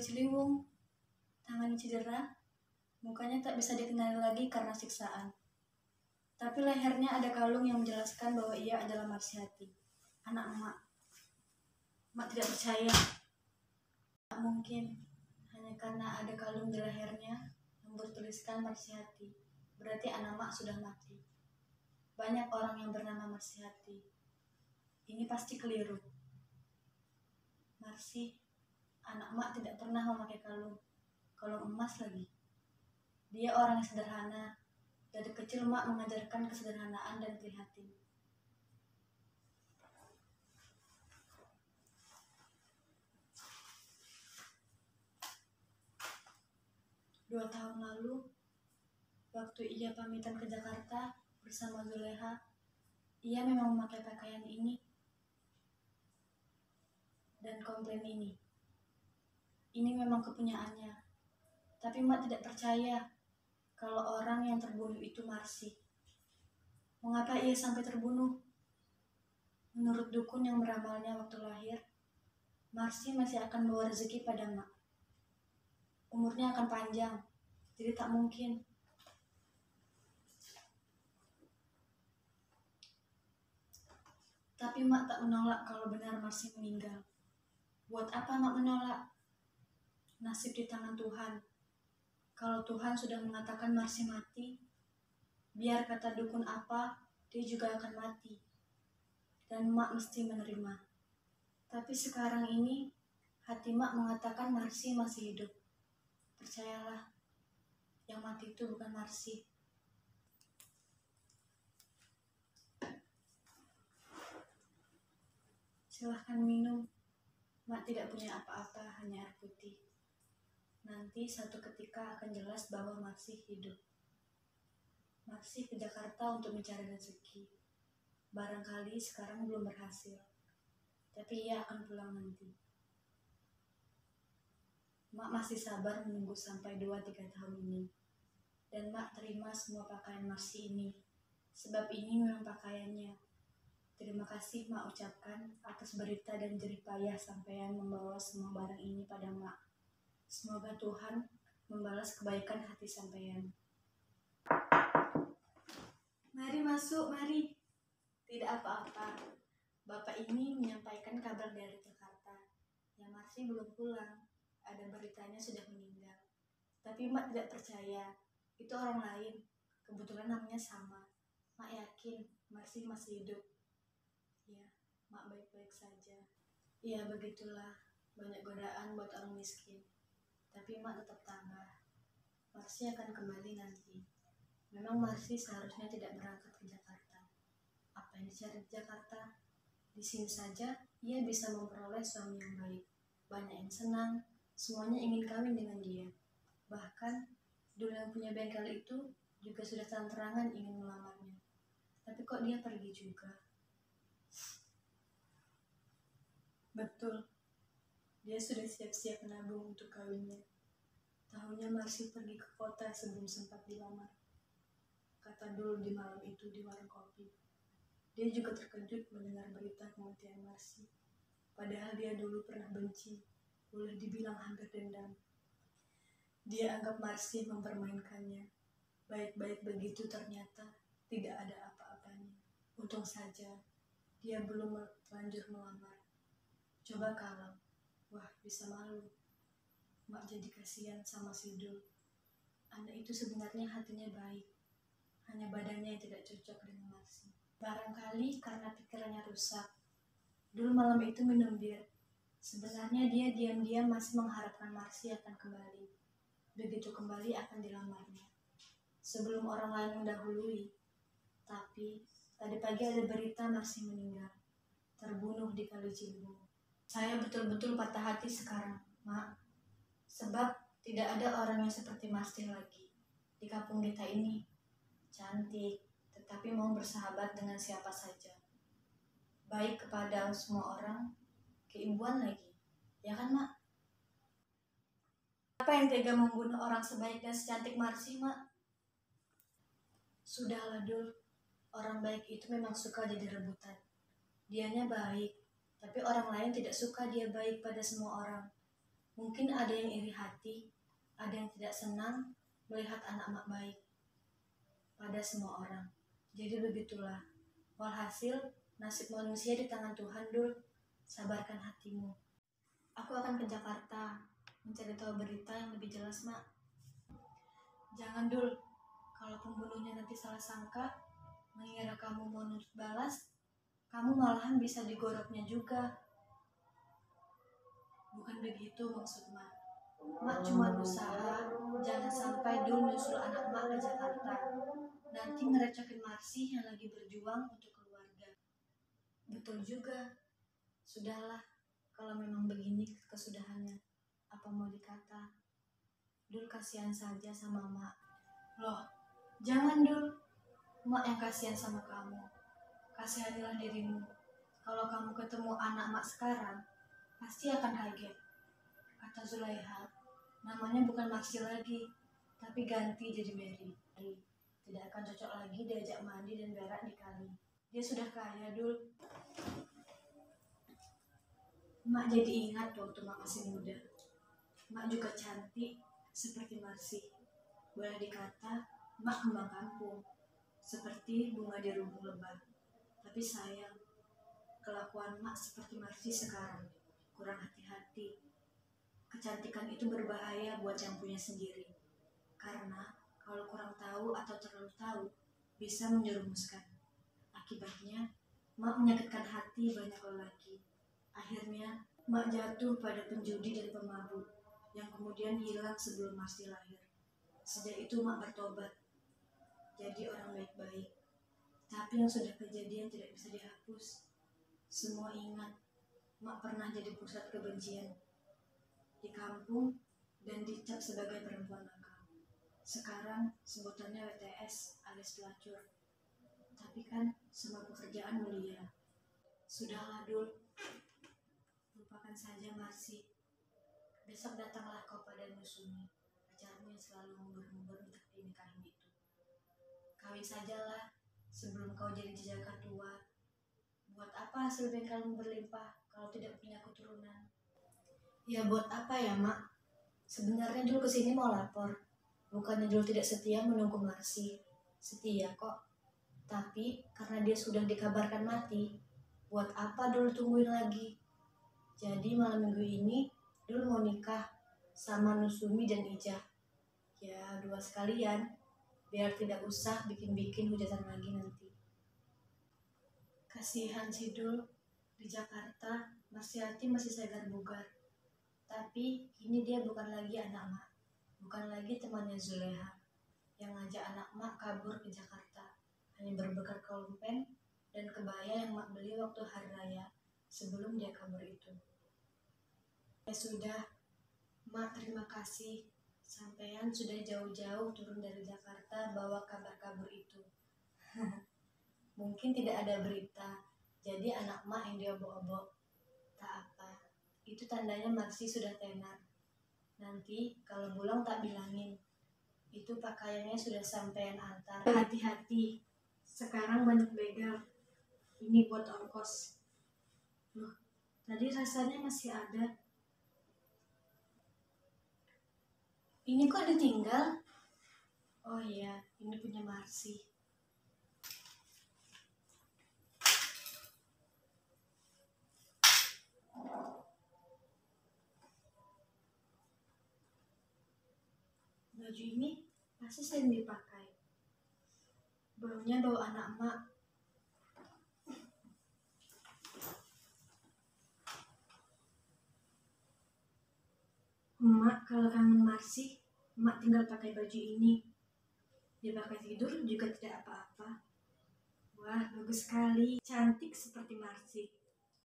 Ciliwung. Tangannya cedera, mukanya tak bisa dikenali lagi karena siksaan. Tapi lehernya ada kalung yang menjelaskan bahwa ia adalah Marsiati, anak emak. Emak tidak percaya. Tak mungkin, hanya karena ada kalung di lehernya yang bertuliskan Marsiati. Berarti anak emak sudah mati. Banyak orang yang bernama Marsiati. Ini pasti keliru. Marsi, anak emak tidak pernah memakai kalung emas lagi. Dia orang yang sederhana. Dari kecil emak mengajarkan kesederhanaan dan prihatin. Dua tahun lalu, waktu ia pamitan ke Jakarta bersama Zuleha, ia memang memakai pakaian ini dan komplain ini. Ini memang kepunyaannya. Tapi emak tidak percaya kalau orang yang terbunuh itu Marsi. Mengapa ia sampai terbunuh? Menurut dukun yang meramalnya waktu lahir, Marsi masih akan bawa rezeki pada emak. Umurnya akan panjang, jadi tak mungkin. Tapi emak tak menolak kalau benar Marsi meninggal. Buat apa emak menolak? Nasib di tangan Tuhan. Kalau Tuhan sudah mengatakan Marsi mati, biar kata dukun apa, dia juga akan mati. Dan emak mesti menerima. Tapi sekarang ini, hati emak mengatakan Marsi masih hidup. Percayalah, yang mati itu bukan Marsi. Silahkan minum. Emak tidak punya apa-apa, hanya air putih. Nanti satu ketika akan jelas bahwa Marsi hidup. Marsi ke Jakarta untuk mencari rezeki. Barangkali sekarang belum berhasil, tapi ia akan pulang nanti. Mak masih sabar menunggu sampai 2-3 tahun ini. Dan Mak terima semua pakaian Marsi ini, sebab ini memang pakaiannya. Terima kasih Mak ucapkan atas berita dan jerih payah sampean membawa semua barang ini pada Mak. Semoga Tuhan membalas kebaikan hati sampean. Mari masuk, mari. Tidak apa-apa. Bapak ini menyampaikan kabar dari Jakarta. Ya Marsi belum pulang. Ada beritanya sudah meninggal. Tapi Mak tidak percaya. Itu orang lain. Kebetulan namanya sama. Mak yakin Marsi masih hidup. Ya, Mak baik-baik saja. Ya begitulah. Banyak godaan buat orang miskin. Tapi Mak tetap tabah. Marsi akan kembali nanti. Memang Marsi seharusnya tidak berangkat ke Jakarta. Apa yang dicari di Jakarta? Di sini saja ia bisa memperoleh suami yang baik. Banyak yang senang, semuanya ingin kawin dengan dia. Bahkan dulu yang punya bengkel itu juga sudah terang-terangan ingin melamarnya. Tapi kok dia pergi juga? Betul, dia sudah siap-siap menabung untuk kawinnya. Tahunya Marsi pergi ke kota sebelum sempat dilamar. Kata dulu di malam itu di warung kopi. Dia juga terkejut mendengar berita kematian Marsi. Padahal dia dulu pernah benci, boleh dibilang hampir dendam. Dia anggap Marsi mempermainkannya. Baik-baik begitu ternyata tidak ada apa-apanya. Untung saja dia belum terlanjur melamar. Coba kalau, wah bisa malu. Mak jadi kasihan sama Sidul. Anak itu sebenarnya hatinya baik. Hanya badannya yang tidak cocok dengan Marsi. Barangkali karena pikirannya rusak. Dulu malam itu minum bir. Sebenarnya dia diam-diam masih mengharapkan Marsi akan kembali. Begitu kembali akan dilamarnya. Sebelum orang lain mendahului. Tapi tadi pagi ada berita Marsi meninggal. Terbunuh di Kali Ciliwung. Saya betul-betul patah hati sekarang, Mak. Sebab tidak ada orang yang seperti Marsi lagi di kampung kita ini. Cantik, tetapi mau bersahabat dengan siapa saja. Baik kepada semua orang, keibuan lagi. Ya kan, Mak? Apa yang tega membunuh orang sebaik dan secantik Marsi, Mak? Sudahlah, Dul. Orang baik itu memang suka jadi rebutan. Dianya baik, tapi orang lain tidak suka dia baik pada semua orang. Mungkin ada yang iri hati, ada yang tidak senang melihat anak mak baik pada semua orang. Jadi begitulah, walhasil nasib manusia di tangan Tuhan, Dul. Sabarkan hatimu. Aku akan ke Jakarta mencari tahu berita yang lebih jelas, Mak. Jangan, Dul. Kalau pembunuhnya nanti salah sangka, mengira kamu mau nuntut balas, kamu malahan bisa digoroknya juga. Bukan begitu maksud Mak. Mak cuma usaha jangan sampai Dul nyusul anak Mak ke Jakarta. Nanti ngerecokin Marsi yang lagi berjuang untuk keluarga. Betul juga. Sudahlah, kalau memang begini kesudahannya, apa mau dikata? Dul kasihan saja sama Mak. Loh, jangan Dul. Mak yang kasihan sama kamu. Kasihanilah dirimu. Kalau kamu ketemu anak Mak sekarang, pasti akan kaget. Kata Zulaiha, namanya bukan Marsi lagi, tapi ganti jadi Mary. Tidak akan cocok lagi diajak mandi dan berak di kali. Dia sudah kaya, Dul. Mak jadi ingat waktu Mak masih muda. Mak juga cantik seperti Marsi. Boleh dikata Mak kembang kampung, seperti bunga di rumpun lebat. Tapi sayang, kelakuan Mak seperti Marsi sekarang, kurang hati-hati. Kecantikan itu berbahaya buat yang punya sendiri. Karena kalau kurang tahu atau terlalu tahu, bisa menjerumuskan. Akibatnya, Mak menyakitkan hati banyak lelaki. Akhirnya, Mak jatuh pada penjudi dan pemabuk, yang kemudian hilang sebelum Marsi lahir. Sejak itu Mak bertobat, jadi orang baik-baik. Tapi yang sudah kejadian tidak bisa dihapus. Semua ingat, Mak pernah jadi pusat kebencian di kampung dan dicap sebagai perempuan nakal. Sekarang sebutannya WTS alias pelacur. Tapi kan semua pekerjaan mulia. Sudahlah Dul, lupakan saja Marsi. Besok datanglah kau pada Nusumi, pacarmu yang selalu ngubur-ngubur untuk dinikahin itu. Kawin sajalah sebelum kau jadi jejaka tua. Buat apa hasil bengkelmu berlimpah kalau tidak punya keturunan? Ya buat apa ya Mak? Sebenarnya Dul kesini mau lapor. Bukannya Dul tidak setia menunggu Marsi. Setia kok. Tapi karena dia sudah dikabarkan mati, buat apa Dul tungguin lagi? Jadi malam minggu ini Dul mau nikah sama Nusumi dan Ijah. Ya dua sekalian, biar tidak usah bikin-bikin hujatan lagi nanti. Kasihan si Dul, di Jakarta Marsiati masih segar bugar. Tapi kini dia bukan lagi anak Mak, bukan lagi temannya Zulaiha yang ngajak anak Mak kabur ke Jakarta. Hanya berbekal kolompen dan kebaya yang Mak beli waktu hari raya sebelum dia kabur itu. Ya sudah, Mak terima kasih. Sampean sudah jauh-jauh turun dari Jakarta bawa kabar kabur itu. Mungkin tidak ada berita, jadi anak Mak yang diobok-obok. Tak apa, itu tandanya Marsi sudah tenar. Nanti kalau pulang tak bilangin. Itu pakaiannya sudah sampean antar. Hati-hati. Sekarang banyak begal. Ini buat ongkos. Loh, tadi rasanya masih ada. Ini kok ditinggal? Oh iya, ini punya Marsi. Baju ini pasti sering dipakai. Baunya bau anak Mak. Mak kalau kangen Marsi, Mak tinggal pakai baju ini. Dia pakai tidur juga tidak apa-apa. Wah, bagus sekali. Cantik seperti Marsi.